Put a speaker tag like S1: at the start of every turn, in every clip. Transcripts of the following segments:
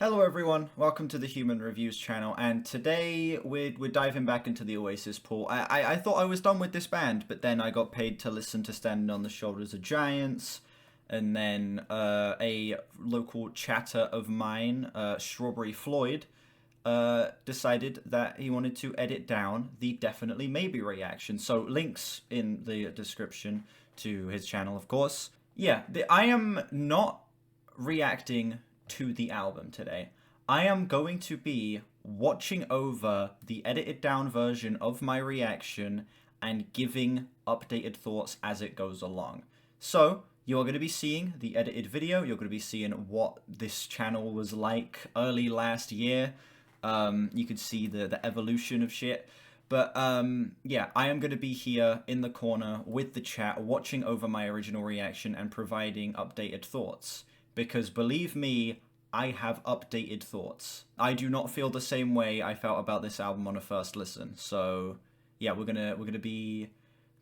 S1: Hello everyone, welcome to the Human Reviews channel, and today we're diving back into the Oasis pool. I thought I was done with this band, but then I got paid to listen to Standing on the Shoulders of Giants, and then a local chatter of mine, Strawberry Floyd, decided that he wanted to edit down the Definitely Maybe reaction. So links in the description to his channel, of course. Yeah, I am not reacting to the album today. I am going to be watching over the edited down version of my reaction and giving updated thoughts as it goes along. So, you're going to be seeing the edited video, you're going to be seeing what this channel was like early last year. You could see the evolution of shit. But yeah, I am going to be here in the corner with the chat, watching over my original reaction and providing updated thoughts. Because believe me, I have updated thoughts. I do not feel the same way I felt about this album on a first listen. So yeah, we're gonna be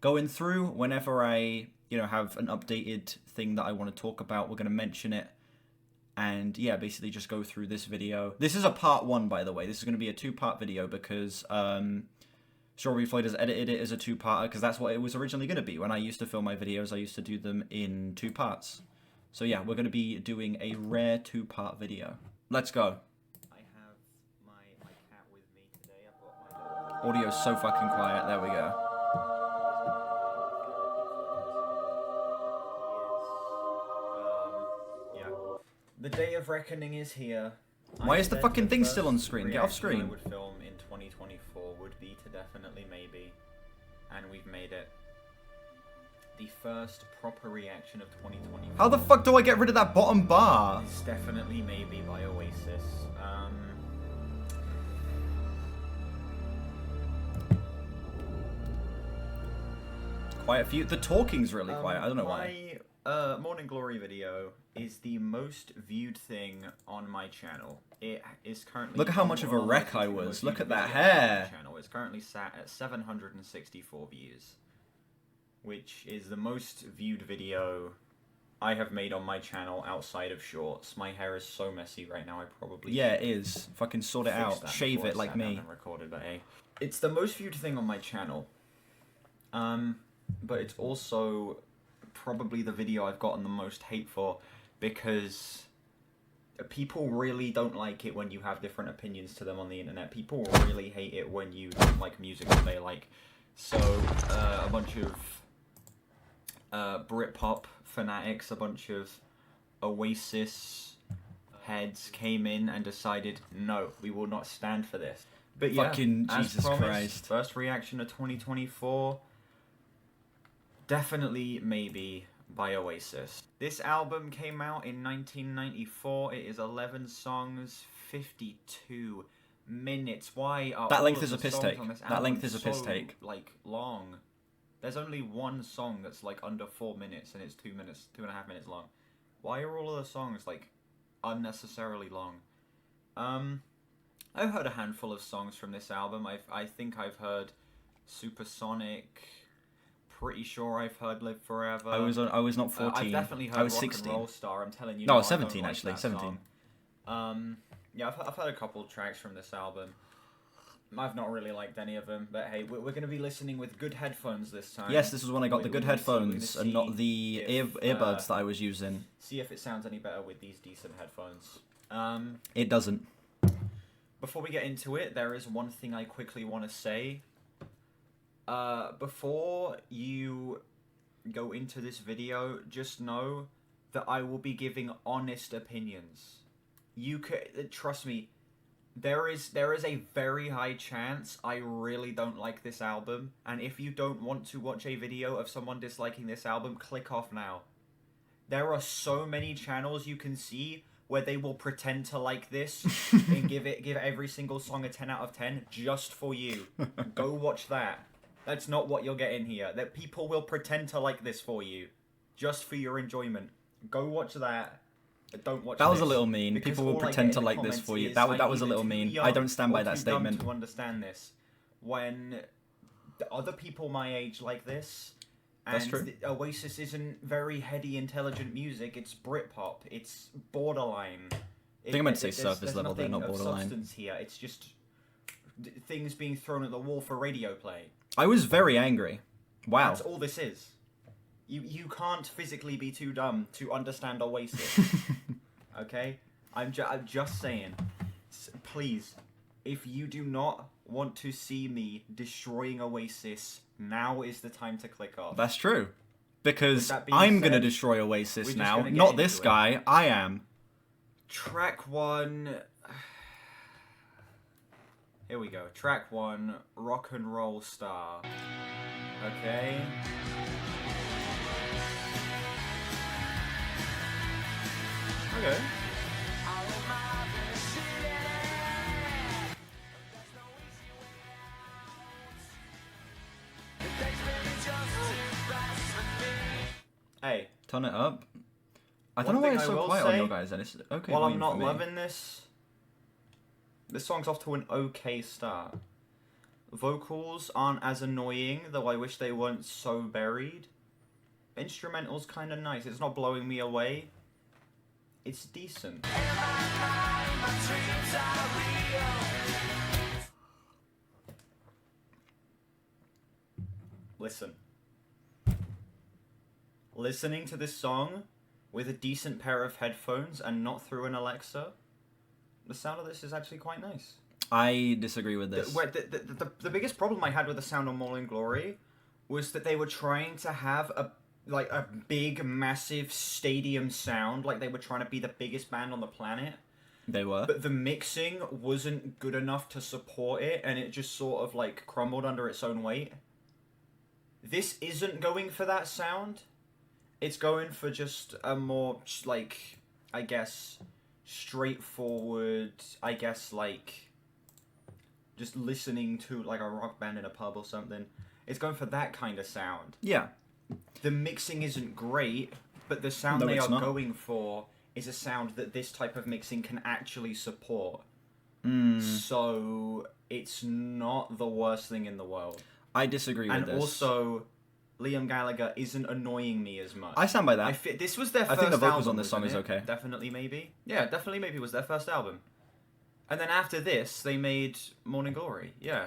S1: going through whenever I have an updated thing that I want to talk about. We're gonna mention it, and yeah, basically just go through this video. This is a part one, by the way. This is gonna be a two-part video because Strawberry Floyd has edited it as a two-parter because that's what it was originally gonna be. When I used to film my videos, I used to do them in two parts. So yeah, we're going to be doing a rare two-part video. Let's go. I have my cat with me today. I've got my audio's so fucking quiet. There we go. Yeah. The day of reckoning is here. Why is the fucking thing still on screen? Get off screen.
S2: I would film in 2024 would be to Definitely Maybe, and we've made it. The first proper reaction of 2024.
S1: How the fuck do I get rid of that bottom bar?
S2: It's Definitely Maybe by Oasis.
S1: Quite a few. The talking's really quiet. I don't know why.
S2: My Morning Glory video is the most viewed thing on my channel. It is currently.
S1: Look at how much of a wreck I was. Look at that hair.
S2: Channel. It's currently sat at 764 views. Which is the most viewed video I have made on my channel outside of shorts. My hair is so messy right now, I probably
S1: yeah, it is. Fucking sort it out. Shave it like me.
S2: Recorded, but hey. It's the most viewed thing on my channel. But it's also probably the video I've gotten the most hate for because people really don't like it when you have different opinions to them on the internet. People really hate it when you don't like music that they like. So, a bunch of Britpop fanatics, a bunch of Oasis heads came in and decided, no, we will not stand for this. But yeah,
S1: fucking Jesus
S2: promised,
S1: Christ.
S2: First reaction of 2024, Definitely Maybe by Oasis. This album came out in 1994. It is 11 songs, 52 minutes. Why are
S1: that
S2: all
S1: length
S2: of
S1: is a
S2: the
S1: piss
S2: songs
S1: take.
S2: on this
S1: That length is a
S2: album
S1: piss take.
S2: like long? There's only one song that's like under 4 minutes and it's 2.5 minutes long. Why are all of the songs like unnecessarily long? I've heard a handful of songs from this album. I think I've heard Supersonic. Pretty sure I've heard Live Forever.
S1: I was not 14.
S2: I've definitely heard
S1: I was
S2: Rock
S1: 16.
S2: and Roll Star. I'm telling you.
S1: No,
S2: No,
S1: 17
S2: I don't like
S1: actually.
S2: that
S1: 17.
S2: song. Yeah, I've heard a couple tracks from this album. I've not really liked any of them, but hey, we're going to be listening with good headphones this time.
S1: Yes, this is when I got the good headphones and not the
S2: if,
S1: earbuds that I was using.
S2: See if it sounds any better with these decent headphones.
S1: It doesn't.
S2: Before we get into it, there is one thing I quickly want to say. Before you go into this video, just know that I will be giving honest opinions. You could trust me. There is a very high chance I really don't like this album, and if you don't want to watch a video of someone disliking this album, click off now. There are so many channels you can see where they will pretend to like this and give every single song a 10 out of 10 just for you. Go watch that. That's not what you're getting here. That people will pretend to like this for you, just for your enjoyment. Go watch that. Don't watch.
S1: That was a little mean. People will pretend to like this for you. That was a little mean. I don't stand by that statement.
S2: To understand this, when the other people my age like this, and
S1: that's true.
S2: Oasis isn't very heady, intelligent music. It's Britpop. It's borderline.
S1: I think I meant to say surface level there, not
S2: nothing of
S1: borderline.
S2: substance here. It's just things being thrown at the wall for radio play.
S1: I was very angry. Wow.
S2: That's all this is. You can't physically be too dumb to understand Oasis. Okay? I'm just saying. Please, if you do not want to see me destroying Oasis, now is the time to click off.
S1: That's true. Because
S2: That being
S1: I'm going to
S2: said,
S1: destroy Oasis
S2: we're just
S1: now.
S2: gonna get
S1: Not
S2: into
S1: this
S2: it.
S1: guy. I am.
S2: Track 1... Here we go. Track 1, Rock and Roll Star. Okay. Okay. Hey.
S1: Turn it up. I don't
S2: One
S1: know why
S2: thing
S1: it's
S2: I
S1: so
S2: will
S1: quiet on
S2: say,
S1: your guys. And it's okay.
S2: While I'm
S1: for
S2: not
S1: me.
S2: loving this song's off to an okay start. Vocals aren't as annoying, though I wish they weren't so buried. Instrumental's kind of nice. It's not blowing me away. It's decent. Listen. Listening to this song with a decent pair of headphones and not through an Alexa, the sound of this is actually quite nice.
S1: I disagree with this.
S2: The biggest problem I had with the sound of Morning Glory was that they were trying to have a big, massive stadium sound, like they were trying to be the biggest band on the planet.
S1: They were.
S2: But the mixing wasn't good enough to support it, and it just sort of like crumbled under its own weight. This isn't going for that sound. It's going for just a more, like, I guess, straightforward, I guess, like, just listening to, like, a rock band in a pub or something. It's going for that kind of sound.
S1: Yeah.
S2: The mixing isn't great, but the sound
S1: No,
S2: they
S1: it's
S2: are
S1: not.
S2: going for is a sound that this type of mixing can actually support. So, it's not the worst thing in the world.
S1: I disagree with
S2: And
S1: this.
S2: also, Liam Gallagher isn't annoying me as much.
S1: I stand by that.
S2: This was their first
S1: I think the vocals
S2: album,
S1: on this song
S2: wasn't
S1: is
S2: it?
S1: okay.
S2: Definitely Maybe. Yeah, Definitely Maybe was their first album. And then after this, they made Morning Glory. Yeah.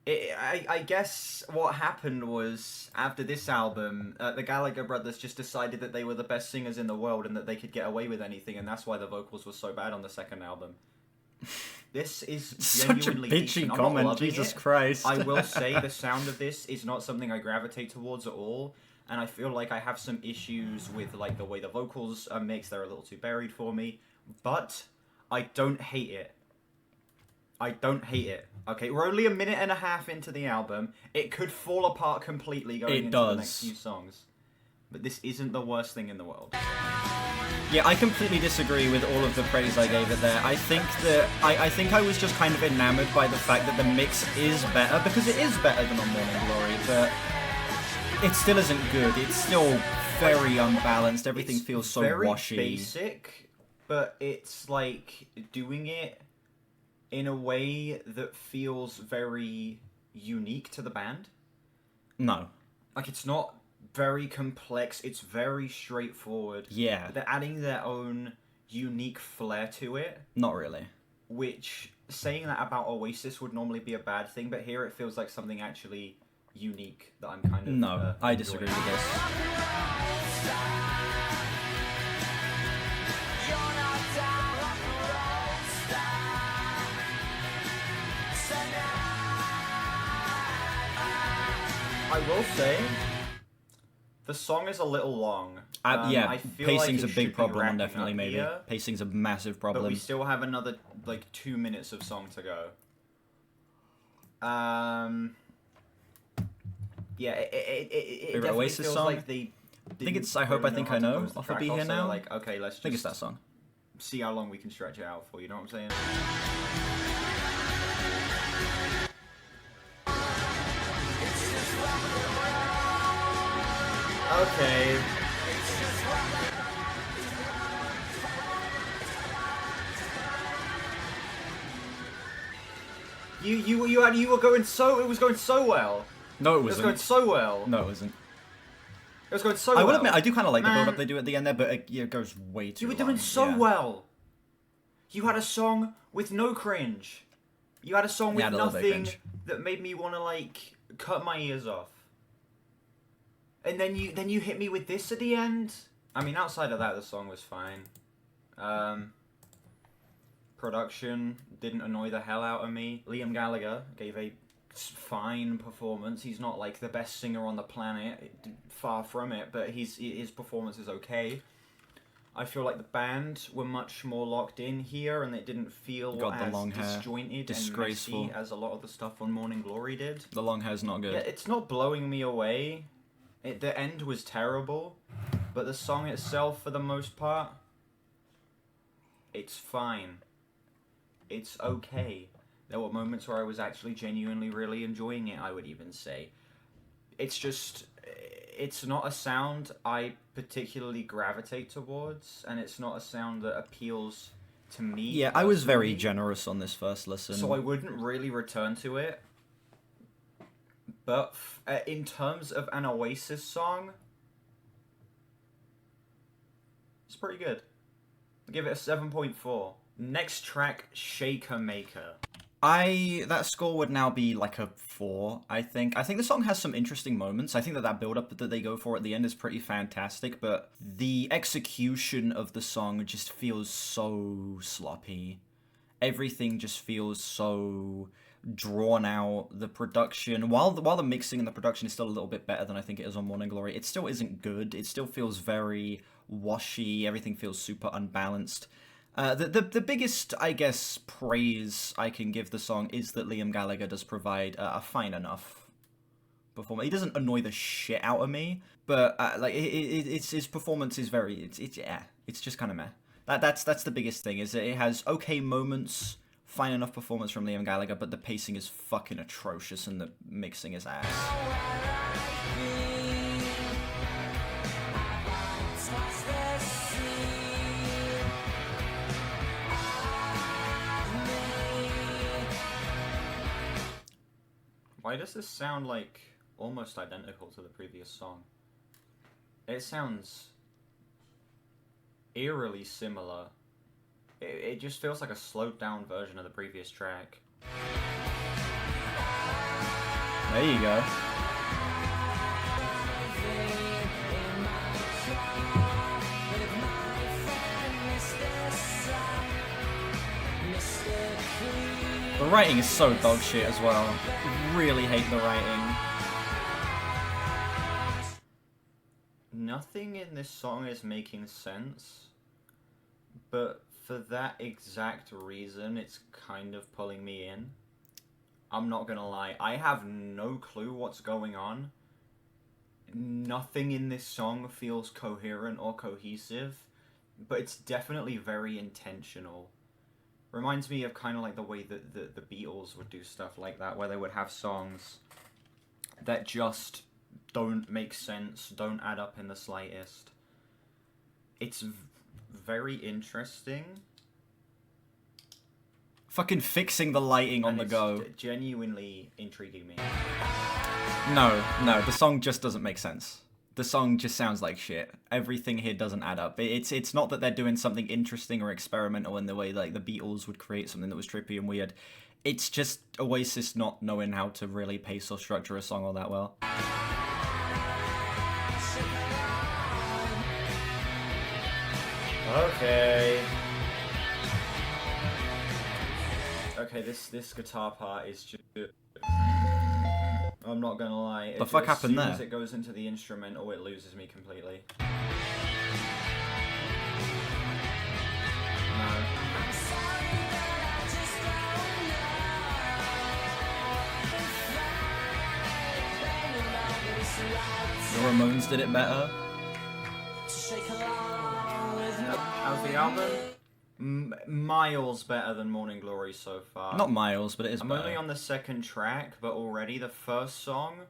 S2: I guess what happened was, after this album, the Gallagher brothers just decided that they were the best singers in the world and that they could get away with anything, and that's why the vocals were so bad on the second album. This is
S1: Such a
S2: genuinely
S1: bitchy
S2: decent. I'm not
S1: comment,
S2: loving
S1: Jesus
S2: it.
S1: Christ.
S2: I will say the sound of this is not something I gravitate towards at all, and I feel like I have some issues with like the way the vocals are mixed. They're a little too buried for me, but I don't hate it. I don't hate it. Okay, we're only a minute and a half into the album. It could fall apart completely going into the next few songs, but this isn't the worst thing in the world.
S1: Yeah, I completely disagree with all of the praise I gave it there. I think that I think I was just kind of enamored by the fact that the mix is better, because it is better than on Morning Glory, but it still isn't good. It's still very unbalanced. Everything
S2: It's
S1: feels so
S2: very
S1: washy.
S2: basic, but it's like doing it in a way that feels very unique to the band.
S1: No.
S2: Like, it's not very complex, it's very straightforward.
S1: Yeah.
S2: They're adding their own unique flair to it,
S1: Not really.
S2: which, saying that about Oasis would normally be a bad thing, but here it feels like something actually unique that I'm kind of
S1: No, I
S2: enjoying.
S1: disagree with this.
S2: I will say, the song is a little long.
S1: Yeah,
S2: I feel
S1: pacing's
S2: like
S1: a
S2: it
S1: big
S2: should be
S1: problem on
S2: wrapping
S1: Definitely
S2: up
S1: Maybe.
S2: here,
S1: Pacing's a massive
S2: but
S1: problem.
S2: we still have another, like, 2 minutes of song to go. Yeah, it
S1: Favorite
S2: definitely
S1: Oasis
S2: feels
S1: song?
S2: like they
S1: I think it's I
S2: didn't
S1: Hope I
S2: really
S1: Think
S2: how
S1: I
S2: to
S1: Know
S2: close the
S1: off of
S2: track
S1: Be Here
S2: off, so they're
S1: Now.
S2: like, okay, let's
S1: I think it's
S2: just
S1: that song.
S2: see how long we can stretch it out for, you know what I'm saying? Okay. You were going so, it was going so well.
S1: No, it
S2: It was going
S1: wasn't.
S2: so well.
S1: No, it wasn't.
S2: It was going so
S1: I
S2: well.
S1: will admit, I do kind of like the
S2: Man.
S1: build-up they do at the end there, but it goes way too
S2: You were
S1: long.
S2: doing so
S1: Yeah.
S2: well. You had a song with no cringe. You had a song with
S1: Yeah, a little bit
S2: nothing
S1: cringe.
S2: that made me want to like cut my ears off. And then you hit me with this at the end. I mean, outside of that, the song was fine. Production didn't annoy the hell out of me. Liam Gallagher gave a fine performance. He's not like the best singer on the planet, far from it, but his performance is okay. I feel like the band were much more locked in here, and it didn't feel
S1: Got the
S2: as
S1: long hair.
S2: disjointed
S1: Disgraceful.
S2: and messy as a lot of the stuff on Morning Glory did.
S1: The long hair's not good.
S2: Yeah, it's not blowing me away. The end was terrible, but the song itself, for the most part, it's fine. It's okay. There were moments where I was actually genuinely really enjoying it, I would even say. It's just, it's not a sound I particularly gravitate towards, and it's not a sound that appeals to me.
S1: Yeah, I was very
S2: personally.
S1: generous on this first listen.
S2: So I wouldn't really return to it. But in terms of an Oasis song, it's pretty good. I'll give it a 7.4. Next track, Shakermaker.
S1: That score would now be like a 4, I think. I think the song has some interesting moments. I think that build-up that they go for at the end is pretty fantastic, but the execution of the song just feels so sloppy. Everything just feels so drawn out. The production, while the mixing and the production is still a little bit better than I think it is on Morning Glory, it still isn't good. It still feels very washy. Everything feels super unbalanced. The biggest, I guess, praise I can give the song is that Liam Gallagher does provide a fine enough performance. He doesn't annoy the shit out of me, but like his performance is very it's just kind of meh. That's the biggest thing, is that it has okay moments, fine enough performance from Liam Gallagher, but the pacing is fucking atrocious and the mixing is ass.
S2: Why does this sound like almost identical to the previous song? It sounds eerily similar. It just feels like a slowed down version of the previous track.
S1: There you go. The writing is so dog shit as well. Really hate the writing.
S2: Nothing in this song is making sense, but for that exact reason, it's kind of pulling me in. I'm not gonna lie, I have no clue what's going on. Nothing in this song feels coherent or cohesive, but it's definitely very intentional. Reminds me of kind of like the way that the Beatles would do stuff like that, where they would have songs that just don't make sense, don't add up in the slightest. It's very interesting.
S1: Fucking fixing the lighting on the go.
S2: Genuinely intriguing me.
S1: No, the song just doesn't make sense. The song just sounds like shit. Everything here doesn't add up. It's not that they're doing something interesting or experimental in the way like the Beatles would create something that was trippy and weird. It's just Oasis not knowing how to really pace or structure a song all that well.
S2: Okay, this guitar part is just... I'm not gonna lie.
S1: The fuck happened there?
S2: As soon as it goes into the instrumental, it loses me completely. No.
S1: The Ramones did it better.
S2: How's the album? Miles better than Morning Glory so far.
S1: Not miles, but it is
S2: I'm
S1: better.
S2: only on the second track, but already the first song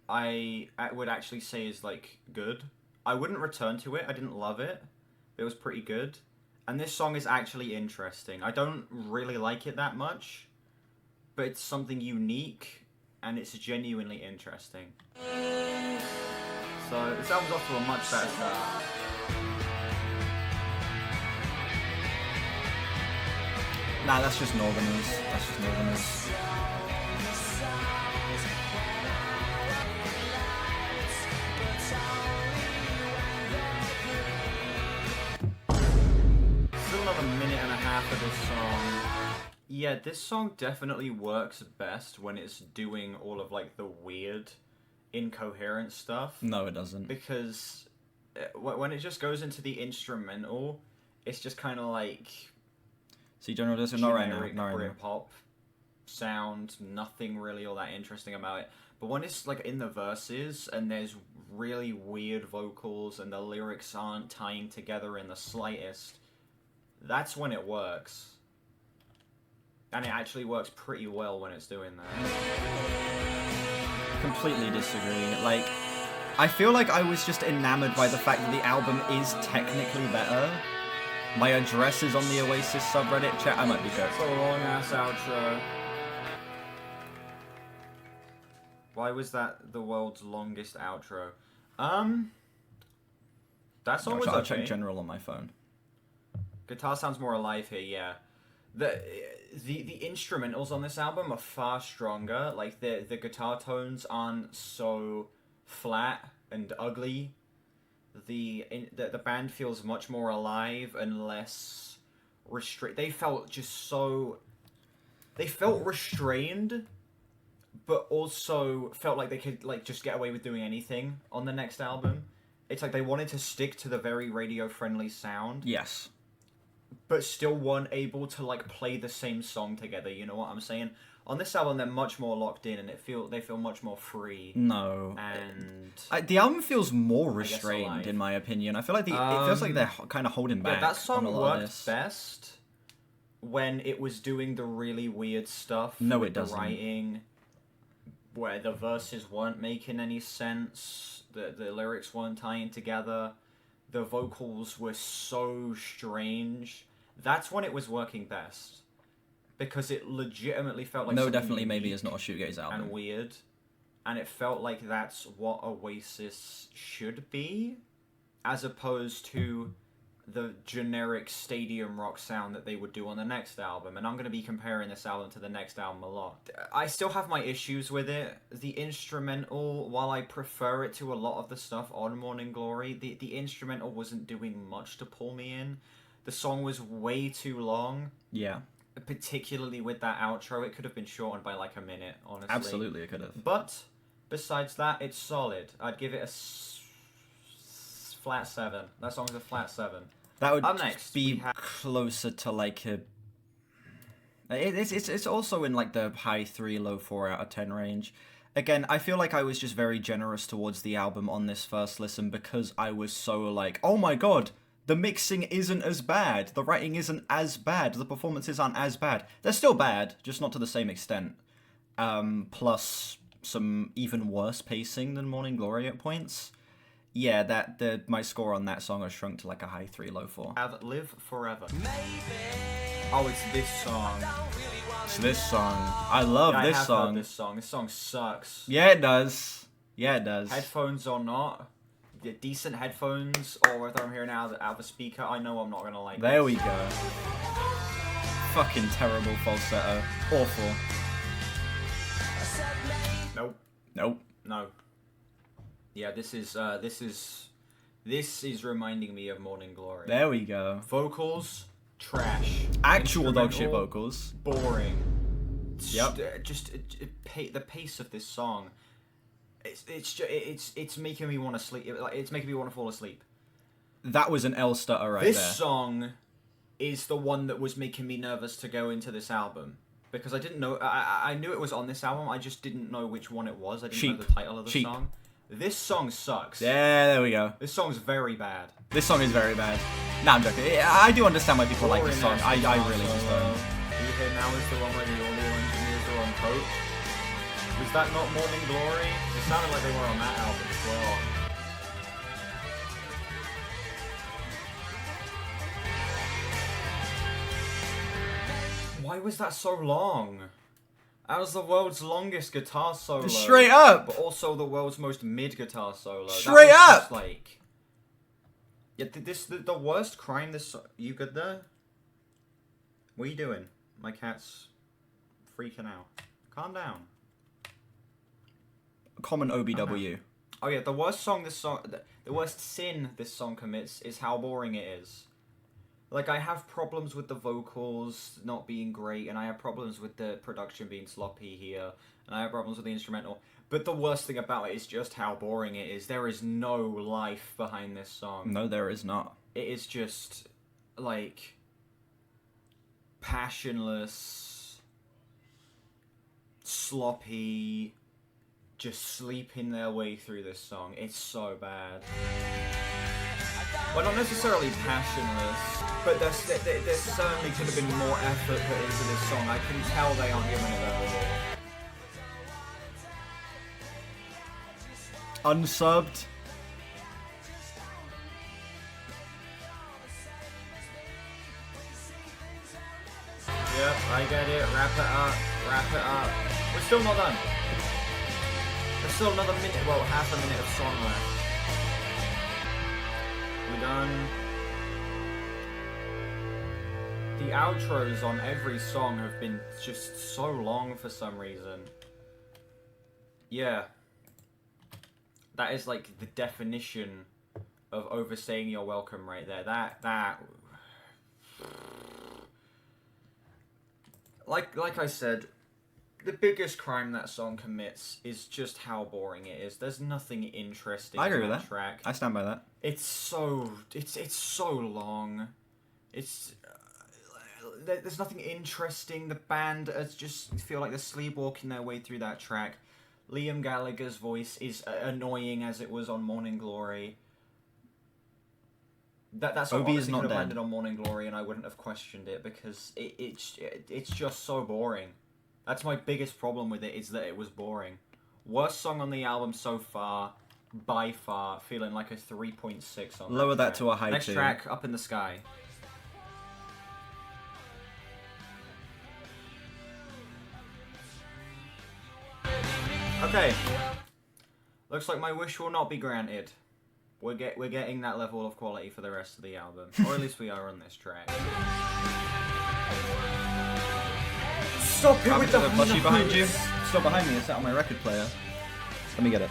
S2: I would actually say is like good. I wouldn't return to it. I didn't love it. It was pretty good. And this song is actually interesting. I don't really like it that much, but it's something unique and it's genuinely interesting. So this album's off to a much better start.
S1: Nah, that's just Northerners. That's just Northerners.
S2: Still another minute and a half of this song. Yeah, this song definitely works best when it's doing all of like the weird, incoherent stuff.
S1: No, it doesn't.
S2: Because when it just goes into the instrumental, it's just kind of like
S1: See, General does it not right now.
S2: generic
S1: Not right now.
S2: Britpop sound. Nothing really all that interesting about it. But when it's like in the verses and there's really weird vocals and the lyrics aren't tying together in the slightest, that's when it works. And it actually works pretty well when it's doing that.
S1: Completely disagree. Like, I feel like I was just enamored by the fact that the album is technically better. My address is on the Oasis subreddit chat. I might be good.
S2: It's a long ass outro. Why was that the world's longest outro? That song was
S1: I'll
S2: okay.
S1: check General on my phone.
S2: Guitar sounds more alive here, yeah. The instrumentals on this album are far stronger. Like the guitar tones aren't so flat and ugly. The band feels much more alive and less they felt restrained, but also felt like they could like just get away with doing anything on the next album. It's like they wanted to stick to the very radio friendly sound.
S1: Yes.
S2: But still weren't able to like play the same song together. You know what I'm saying? On this album, they're much more locked in, and they feel much more free.
S1: No.
S2: And
S1: the album feels more
S2: alive.
S1: restrained, in my opinion. I feel like it feels like they're kind of holding back.
S2: Yeah, that song
S1: on a lot of
S2: worked
S1: this.
S2: best when it was doing the really weird stuff.
S1: No,
S2: with
S1: it doesn't.
S2: The writing, where the verses weren't making any sense, the lyrics weren't tying together, the vocals were so strange. That's when it was working best. Because it legitimately felt like
S1: No,
S2: something
S1: definitely maybe
S2: unique
S1: is not a shoegaze album.
S2: and weird. And it felt like that's what Oasis should be, as opposed to the generic stadium rock sound that they would do on the next album. And I'm going to be comparing this album to the next album a lot. I still have my issues with it. The instrumental, while I prefer it to a lot of the stuff on Morning Glory, the instrumental wasn't doing much to pull me in. The song was way too long.
S1: Yeah.
S2: Particularly with that outro, it could have been shortened by like a minute, honestly.
S1: Absolutely, it could have.
S2: But besides that, it's solid. I'd give it a flat 7. That song's a flat 7.
S1: That would
S2: Up next,
S1: be closer to like a. It's also in like the high 3, low 4 out of 10 range. Again, I feel like I was just very generous towards the album on this first listen because I was so like, oh my god. The mixing isn't as bad. The writing isn't as bad. The performances aren't as bad. They're still bad, just not to the same extent. Plus some even worse pacing than Morning Glory at points. Yeah, my score on that song has shrunk to like a high 3, low 4.
S2: Live Forever. Oh, it's this song.
S1: It's this song. I love
S2: Yeah,
S1: this
S2: I have
S1: song.
S2: heard this song. This song sucks.
S1: Yeah, it does. Yeah, it does.
S2: Headphones or not, decent headphones, or whether I'm hearing out of a speaker, I know I'm not gonna like
S1: There
S2: this.
S1: we go. Fucking terrible falsetto. Awful.
S2: Nope.
S1: Nope.
S2: No. Yeah, this is reminding me of Morning Glory.
S1: There we go.
S2: Vocals, trash.
S1: Actual dog shit
S2: Instrumental,
S1: vocals.
S2: boring.
S1: Yep.
S2: The pace of this song. It's making me want to sleep. It's making me want to fall asleep.
S1: That was an L stutter right
S2: This
S1: there.
S2: song is the one that was making me nervous to go into this album. Because I didn't know... I knew it was on this album, I just didn't know which one it was. I didn't know the title of the song. This song sucks.
S1: Yeah, there we go.
S2: This song's very bad.
S1: This song is very bad. Nah, I'm joking. I do understand why people like this song. I really just don't.
S2: You hear now is the one where the audio engineers are on coach. Was that not Morning Glory? It sounded like they were on that album as well. Why was that so long? That was the world's longest guitar solo.
S1: Straight up!
S2: But also the world's most mid guitar solo.
S1: Straight
S2: that was
S1: up!
S2: just like... Yeah, the worst crime this... You good there? What are you doing? My cat's freaking out. Calm down.
S1: Common OBW.
S2: Oh yeah, the worst sin this song commits is how boring it is. Like, I have problems with the vocals not being great, and I have problems with the production being sloppy here, and I have problems with the instrumental. But the worst thing about it is just how boring it is. There is no life behind this song.
S1: No, there is not.
S2: It is just, like, passionless, sloppy, just sleeping their way through this song. It's so bad. Well, not necessarily passionless, but there certainly could have been more effort put into this song. I can tell they aren't giving it their all.
S1: Unsubbed.
S2: Yep, I get it. Wrap it up. Wrap it up. We're still not done. There's still another minute, well, half a minute of song left. We're done. The outros on every song have been just so long for some reason. Yeah. That is like the definition of overstaying your welcome right there. That like I said, the biggest crime that song commits is just how boring it is. There's nothing interesting
S1: I agree
S2: in
S1: with
S2: that
S1: that.
S2: track.
S1: I stand by that.
S2: It's so long. It's there's nothing interesting. The band just feel like they're sleepwalking their way through that track. Liam Gallagher's voice is annoying as it was on Morning Glory. That song
S1: Obi is
S2: honestly
S1: not
S2: could have
S1: dead.
S2: landed on Morning Glory and I wouldn't have questioned it because it's just so boring. That's my biggest problem with it, is that it was boring. Worst song on the album so far, by far, feeling like a 3.6 on
S1: Lower that
S2: track.
S1: to a high
S2: Next
S1: 2.
S2: track, Up in the Sky. Okay. Looks like my wish will not be granted. We're getting that level of quality for the rest of the album. Or at least we are on this track. Stop it with the
S1: plushie behind you.
S2: notes.
S1: Stop behind me. It's out on my record player. Let me get it.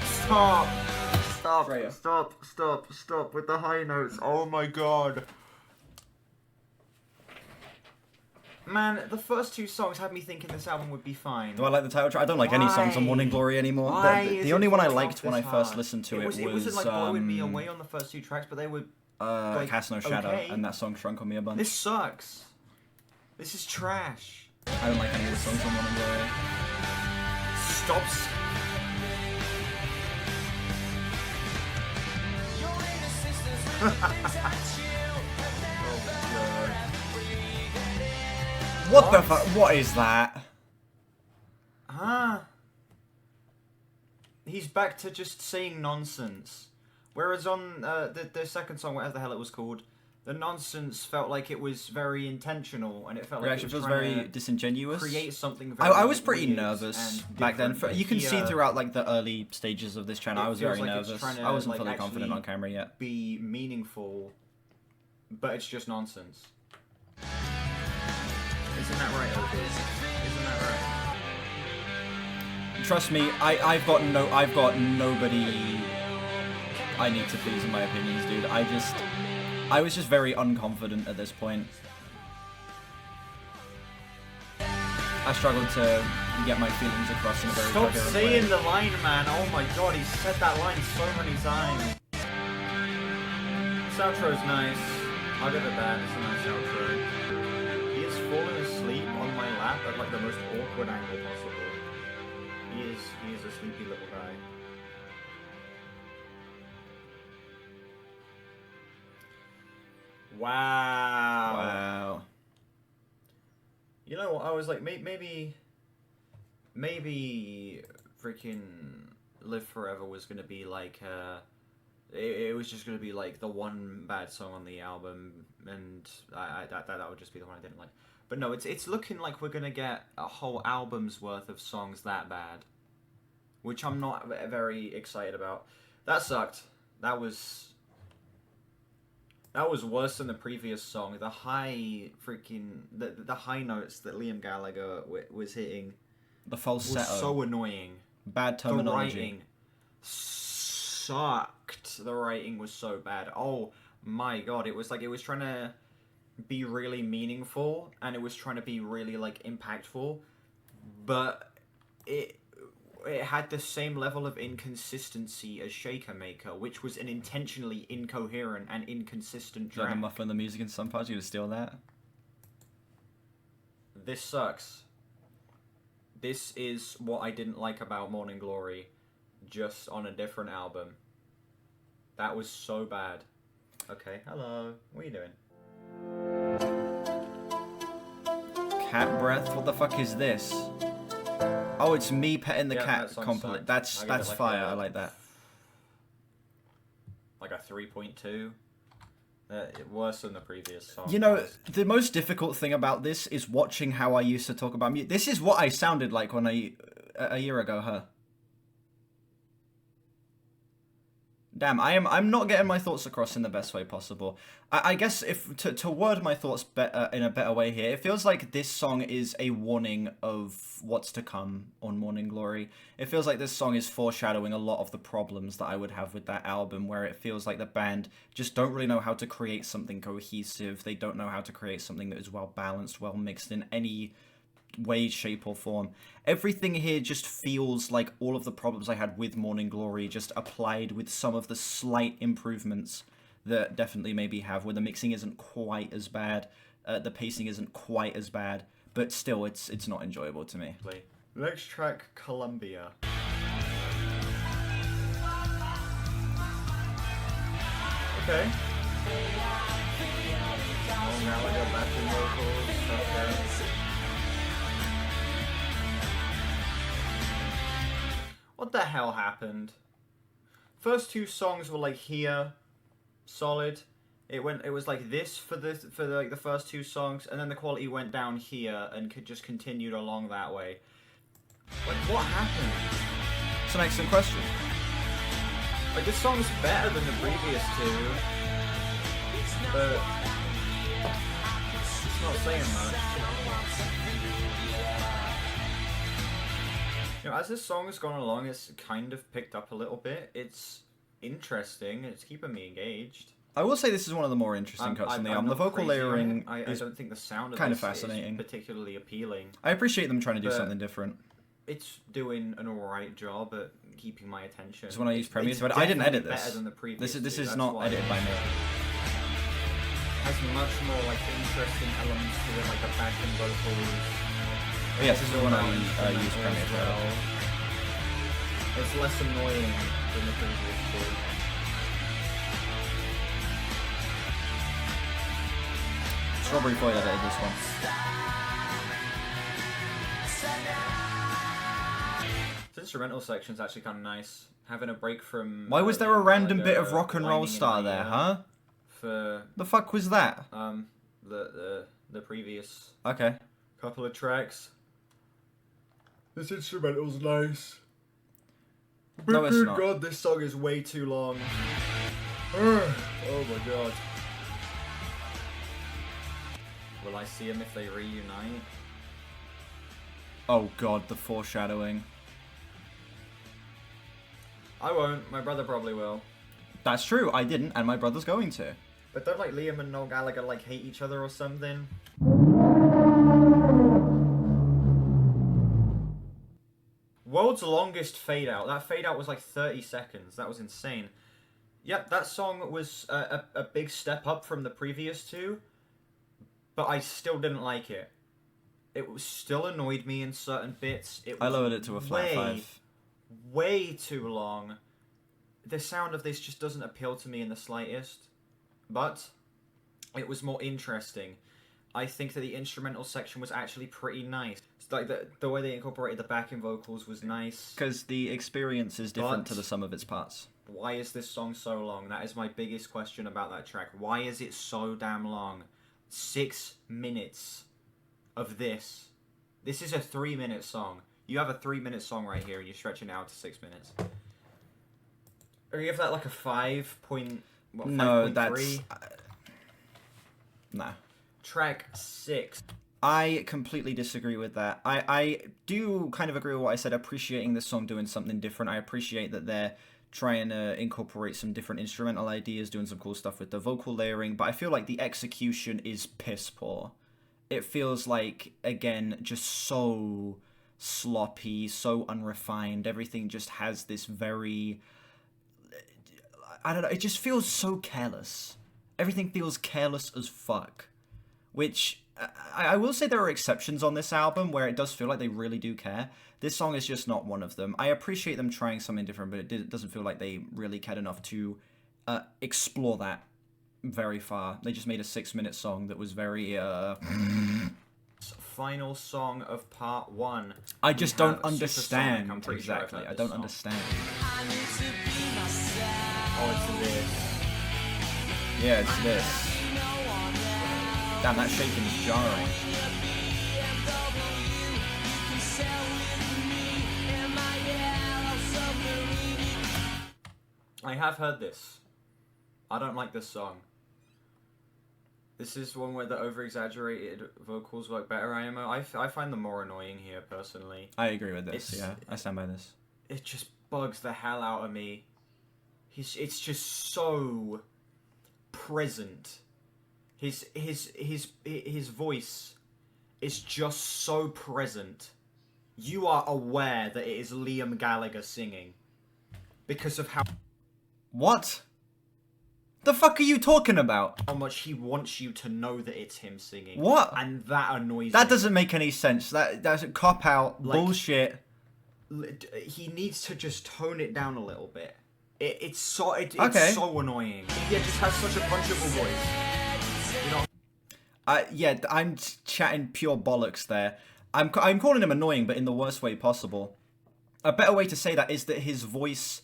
S2: Stop. Stop.
S1: Right here.
S2: Stop with the high notes. Oh my god. Man, the first two songs had me thinking this album would be fine.
S1: Do I like the title track? I don't like any songs on Morning Glory anymore.
S2: Why
S1: The
S2: is
S1: only
S2: it
S1: one I
S2: fucked
S1: liked
S2: off
S1: when I
S2: this
S1: first
S2: hard?
S1: listened to it was
S2: wasn't like blowing me away on the first two tracks, but they were like,
S1: Cast No Shadow,
S2: okay.
S1: and that song Shrunk on Me a bunch.
S2: This sucks. This is trash.
S1: I don't like any of the songs on Morning Glory.
S2: Stop.
S1: What the fuck? What is that?
S2: Huh? He's back to just saying nonsense. Whereas on the second song, whatever the hell it was called, the nonsense felt like it was very intentional, and it felt
S1: It
S2: like
S1: actually
S2: it was
S1: feels
S2: trying
S1: very
S2: to
S1: disingenuous.
S2: create something very
S1: I was pretty
S2: weird
S1: nervous
S2: and
S1: back then.
S2: different,
S1: You can
S2: but
S1: see
S2: here,
S1: throughout like the early stages of this channel,
S2: it
S1: I was
S2: feels
S1: very
S2: like it's
S1: nervous.
S2: trying to,
S1: I wasn't
S2: like,
S1: fully confident
S2: actually
S1: on camera yet.
S2: be meaningful, but it's just nonsense. Isn't that right, Opie? Isn't that right?
S1: Trust me, I've got nobody I need to please in my opinions, dude. I was just very unconfident at this point. I struggled to get my feelings across in a very
S2: Stop
S1: coherent
S2: saying
S1: way.
S2: the line, man. Oh my god, he's said that line so many times. This outro's nice. I'll give it that. It's a nice outro. He is falling asleep on my lap at like the most awkward angle possible. He is a sleepy little guy. Wow.
S1: Wow.
S2: You know what? I was like, maybe freaking Live Forever was gonna be like, it was just gonna be like the one bad song on the album, and that would just be the one I didn't like. But no, it's looking like we're gonna get a whole album's worth of songs that bad, which I'm not very excited about. That sucked. That was That was worse than the previous song. The high the high notes that Liam Gallagher was hitting
S1: The
S2: was
S1: falsetto.
S2: so annoying.
S1: Bad
S2: The
S1: terminology.
S2: writing sucked. The writing was so bad. Oh my god, it was like it was trying to be really meaningful and it was trying to be really like impactful, but it had the same level of inconsistency as Shakermaker, which was an intentionally incoherent and inconsistent
S1: Do you like
S2: track.
S1: to muffle the music in some parts? You gonna steal that?
S2: This sucks. This is what I didn't like about Morning Glory, just on a different album. That was so bad. Okay, hello. What are you doing?
S1: Cat breath? What the fuck is this? Oh, it's me petting the
S2: Yeah,
S1: cat
S2: that song
S1: complete.
S2: sucked.
S1: That's
S2: I give it like
S1: fire.
S2: a-
S1: I like that.
S2: Like a 3.2. Worse than the previous song.
S1: You know, the most difficult thing about this is watching how I used to talk about music. This is what I sounded like when a year ago, huh? Damn, I'm not getting my thoughts across in the best way possible. I guess if to word my thoughts better in a better way here, it feels like this song is a warning of what's to come on Morning Glory. It feels like this song is foreshadowing a lot of the problems that I would have with that album, where it feels like the band just don't really know how to create something cohesive. They don't know how to create something that is well balanced, well mixed in any way, shape, or form. Everything here just feels like all of the problems I had with Morning Glory just applied with some of the slight improvements that definitely maybe have, where the mixing isn't quite as bad, the pacing isn't quite as bad, but still it's not enjoyable to me.
S2: Next track, Columbia. Okay. Oh, now I got backing vocals. Okay. What the hell happened? First two songs were like here, solid. It was like this for the like the first two songs, and then the quality went down here and just continued along that way. Like, what happened?
S1: It's an excellent question.
S2: Like, this song's better than the previous two, but it's not saying much. You know, as this song has gone along, it's kind of picked up a little bit. It's interesting. It's keeping me engaged.
S1: I will say this is one of the more interesting cuts on the album. The vocal layering
S2: I
S1: is
S2: don't think the sound of
S1: kind of
S2: this
S1: fascinating.
S2: is particularly appealing.
S1: I appreciate them trying to do
S2: But-
S1: something different.
S2: It's doing an alright job at keeping my attention.
S1: It's when I use Premiere,
S2: It's
S1: but I didn't edit
S2: definitely
S1: this.
S2: better than the previous
S1: This
S2: two,
S1: is
S2: that's
S1: not
S2: why.
S1: edited by me.
S2: Has much more like interesting elements to it, like the backing vocals.
S1: But yes, this is when I use
S2: Instrumental
S1: Premiere
S2: as
S1: for
S2: well.
S1: it.
S2: It's less annoying than the previous two.
S1: Strawberry Floyd edited this one.
S2: The instrumental section's actually kind of nice. Having a break from.
S1: Why was there a
S2: Liam
S1: random bit of
S2: Gallagher
S1: rock and roll
S2: whining in
S1: star
S2: my
S1: there,
S2: ear
S1: huh?
S2: For
S1: The fuck was that?
S2: the previous
S1: Okay.
S2: couple of tracks. This instrumental's nice. But
S1: No, it's
S2: good
S1: not.
S2: God, this song is way too long. Oh my god. Will I see them if they reunite?
S1: Oh god, the foreshadowing.
S2: I won't. My brother probably will.
S1: That's true, I didn't, and my brother's going to.
S2: But don't like Liam and Noel Gallagher like hate each other or something? World's longest fade out. That fade out was like 30 seconds. That was insane. Yep, that song was a big step up from the previous two, but I still didn't like it. It was still annoyed me in certain bits. It was
S1: I lowered it to a flat 5.
S2: way too long. The sound of this just doesn't appeal to me in the slightest, but it was more interesting. I think that the instrumental section was actually pretty nice. It's like the way they incorporated the backing vocals was nice.
S1: Because the experience is different
S2: But-
S1: to the sum of its parts.
S2: Why is this song so long? That is my biggest question about that track. Why is it so damn long? 6 minutes of this. This is a 3-minute song. You have a 3-minute song right here and you're stretching it out to 6 minutes. Or you give that like a 5 point... What,
S1: No,
S2: 5.3?
S1: that's... Nah.
S2: Track 6.
S1: I completely disagree with that. I do kind of agree with what I said, appreciating this song doing something different. I appreciate that they're trying to incorporate some different instrumental ideas, doing some cool stuff with the vocal layering, but I feel like the execution is piss poor. It feels like, again, just so sloppy, so unrefined. Everything just has this very... I don't know, it just feels so careless. Everything feels careless as fuck. Which, I will say there are exceptions on this album where it does feel like they really do care. This song is just not one of them. I appreciate them trying something different, but it doesn't feel like they really cared enough to explore that very far. They just made a 6-minute song that was very...
S2: Final song of part 1.
S1: I just don't understand.
S2: Supersonic. I'm pretty sure I've
S1: Exactly,
S2: heard
S1: I
S2: this
S1: don't
S2: song.
S1: understand.
S2: Oh, it's this.
S1: Yeah, it's this. Damn, that shaking is jarring.
S2: I have heard this. I don't like this song. This is one where the over-exaggerated vocals work better, IMO. I find them more annoying here, personally.
S1: I agree with this, yeah. I stand by this.
S2: It just bugs the hell out of me. It's just so present. His voice is just so present. You are aware that it is Liam Gallagher singing. Because of how
S1: What? The fuck are you talking about?
S2: much he wants you to know that it's him singing.
S1: What?
S2: And that annoys
S1: That
S2: me.
S1: doesn't make any sense. That's a cop-out, bullshit.
S2: He needs to just tone it down a little bit. It's so annoying. He just has such a punchable voice. You know?
S1: Yeah, I'm chatting pure bollocks there. I'm calling him annoying, but in the worst way possible. A better way to say that is that his voice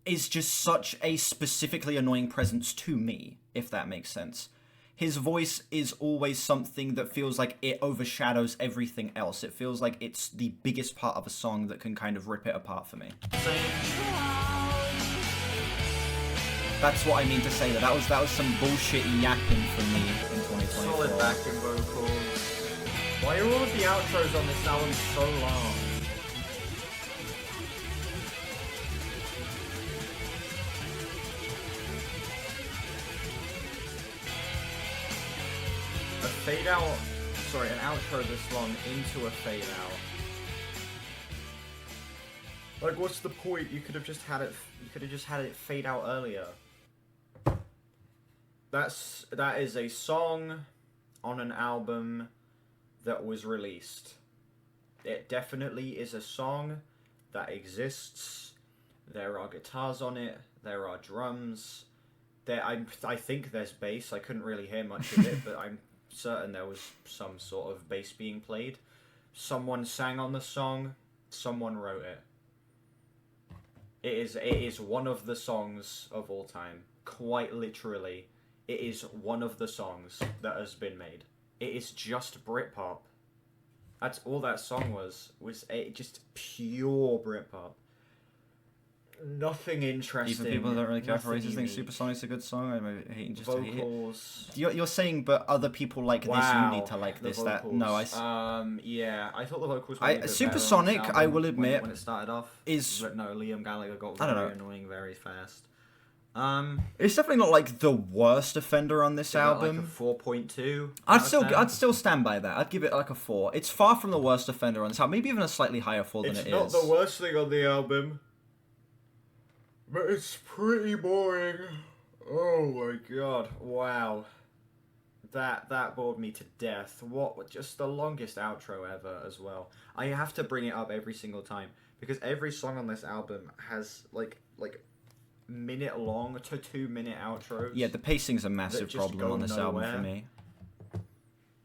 S1: is just such a specifically annoying presence to me, if that makes sense. His voice is always something that feels like it overshadows everything else. It feels like it's the biggest part of a song that can kind of rip it apart for me. That's what I mean to say. That was some bullshit yapping for me in 2024.
S2: Solid backing vocals. Why are all of the outros on this album so long? An outro this long into a fade out. Like, what's the point? You could have just had it fade out earlier. That is a song on an album that was released. It definitely is a song that exists. There are guitars on it. There are drums. I think there's bass. I couldn't really hear much of it, but I'm certain there was some sort of bass being played. Someone sang on the song. Someone wrote it. It is one of the songs of all time. Quite literally, it is one of the songs that has been made. It is just Britpop. That's all that song was just pure Britpop. Nothing interesting.
S1: Even people that don't really care for Oasis think
S2: unique.
S1: Supersonic's a good song. I'm hating just to hate it.
S2: Vocals.
S1: You're saying, but other people like this, you need to like
S2: the
S1: this.
S2: vocals. Yeah, I thought the vocals were a bit better on
S1: Supersonic,
S2: this
S1: I
S2: album
S1: will admit,
S2: when it started off,
S1: is...
S2: but no, Liam Gallagher got
S1: I don't
S2: very
S1: know.
S2: annoying very fast.
S1: It's definitely not like the worst offender on this album.
S2: Like a 4.2.
S1: I'd still stand by that. I'd give it like a 4. It's far from the worst offender on this album. Maybe even a slightly higher 4 than it is.
S2: It's not the worst thing on the album, but it's pretty boring. Oh my god! Wow, that bored me to death. What? Just the longest outro ever as well. I have to bring it up every single time because every song on this album has like minute long to 2 minute outros.
S1: Yeah, the pacing's a massive
S2: just
S1: problem
S2: go
S1: on this album
S2: nowhere.
S1: for me.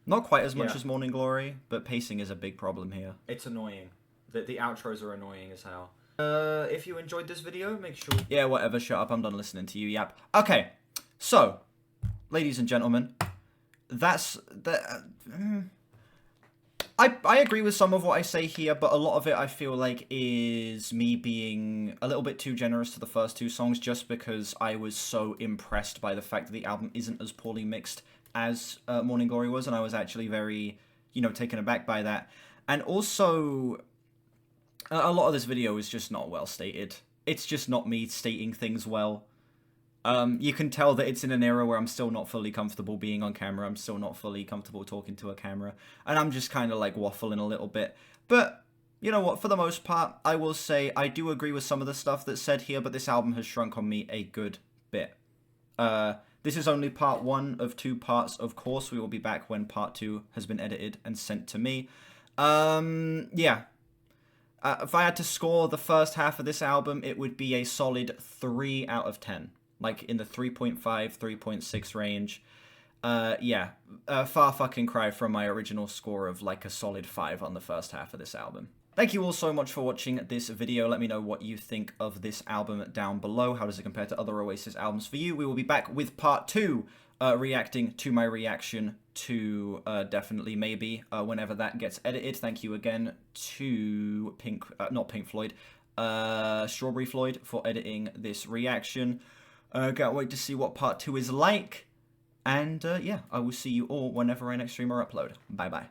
S1: Not quite as much
S2: Yeah.
S1: as Morning Glory, but pacing is a big problem here.
S2: It's annoying. The outros are annoying as hell. If you enjoyed this video, make sure...
S1: Yeah, whatever, shut up, I'm done listening to you, yap. Okay, so, ladies and gentlemen, that's... I agree with some of what I say here, but a lot of it I feel like is me being a little bit too generous to the first 2 songs just because I was so impressed by the fact that the album isn't as poorly mixed as Morning Glory was, and I was actually very, taken aback by that. And also, a lot of this video is just not well stated. It's just not me stating things well. You can tell that it's in an era where I'm still not fully comfortable being on camera. I'm still not fully comfortable talking to a camera. And I'm just kind of like waffling a little bit. But, you know what, for the most part, I will say I do agree with some of the stuff that's said here, but this album has shrunk on me a good bit. This is only part 1 of 2 parts, of course. We will be back when part 2 has been edited and sent to me. Yeah. If I had to score the first half of this album, it would be a solid 3 out of 10. Like in the 3.5, 3.6 range. Yeah, far fucking cry from my original score of like a solid 5 on the first half of this album. Thank you all so much for watching this video. Let me know what you think of this album down below. How does it compare to other Oasis albums for you? We will be back with part 2, reacting to my reaction to Definitely Maybe, whenever that gets edited. Thank you again to not Pink Floyd, Strawberry Floyd for editing this reaction. Can't wait to see what part 2 is like. And yeah, I will see you all whenever I next stream or upload. Bye bye.